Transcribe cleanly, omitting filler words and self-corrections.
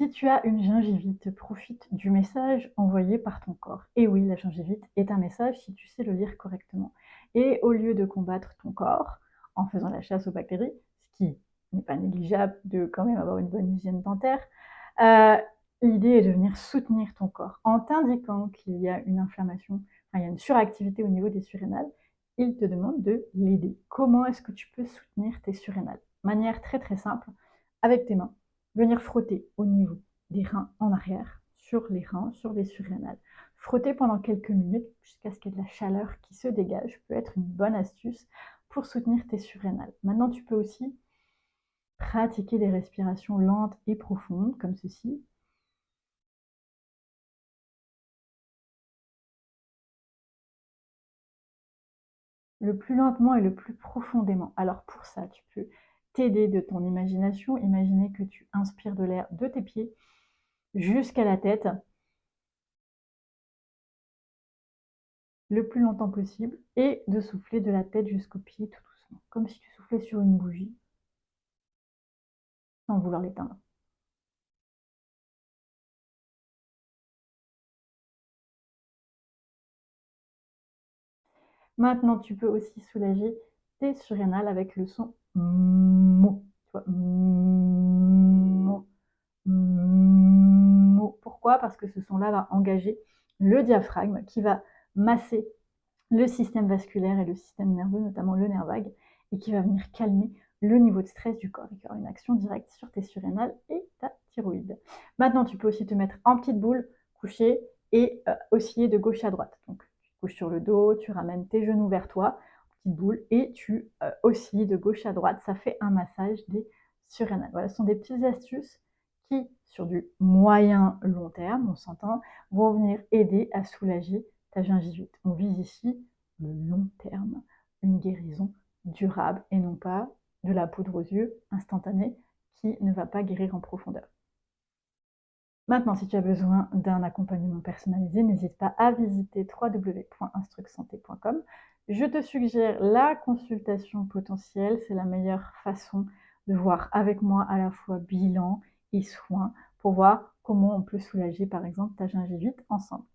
Si tu as une gingivite, profite du message envoyé par ton corps. Et oui, la gingivite est un message si tu sais le lire correctement. Et au lieu de combattre ton corps en faisant la chasse aux bactéries, ce qui n'est pas négligeable de quand même avoir une bonne hygiène dentaire, euh, l'idée est de venir soutenir ton corps. En t'indiquant qu'il y a une inflammation, enfin, il y a une suractivité au niveau des surrénales, il te demande de l'aider. Comment est-ce que tu peux soutenir tes surrénales? Manière très très simple, avec tes mains, venir frotter au niveau des reins en arrière, sur les reins, sur les surrénales. Frotter pendant quelques minutes jusqu'à ce qu'il y ait de la chaleur qui se dégage peut être une bonne astuce pour soutenir tes surrénales. Maintenant, tu peux aussi pratiquer des respirations lentes et profondes comme ceci. Le plus lentement et le plus profondément. Alors pour ça, tu peux t'aider de ton imagination. Imaginer que tu inspires de l'air de tes pieds jusqu'à la tête le plus longtemps possible et de souffler de la tête jusqu'aux pieds tout doucement, comme si tu soufflais sur une bougie sans vouloir l'éteindre. Maintenant, tu peux aussi soulager tes surrénales avec le son mo. Tu vois, mo, mo. Pourquoi? Parce que ce son-là va engager le diaphragme qui va masser le système vasculaire et le système nerveux, notamment le nerf vague, et qui va venir calmer le niveau de stress du corps et qui aura une action directe sur tes surrénales et ta thyroïde. Maintenant, tu peux aussi te mettre en petite boule, coucher et osciller de gauche à droite. Donc, tu te couches sur le dos, tu ramènes tes genoux vers toi, petite boule, et tu oscilles de gauche à droite. Ça fait un massage des surrénales. Voilà, ce sont des petites astuces qui, sur du moyen long terme, on s'entend, vont venir aider à soulager ta gingivite. On vise ici le long terme, une guérison durable et non pas de la poudre aux yeux instantanée qui ne va pas guérir en profondeur. Maintenant, si tu as besoin d'un accompagnement personnalisé, n'hésite pas à visiter www.instrucsanté.com. Je te suggère la consultation potentielle, c'est la meilleure façon de voir avec moi à la fois bilan et soins pour voir comment on peut soulager par exemple ta gingivite ensemble.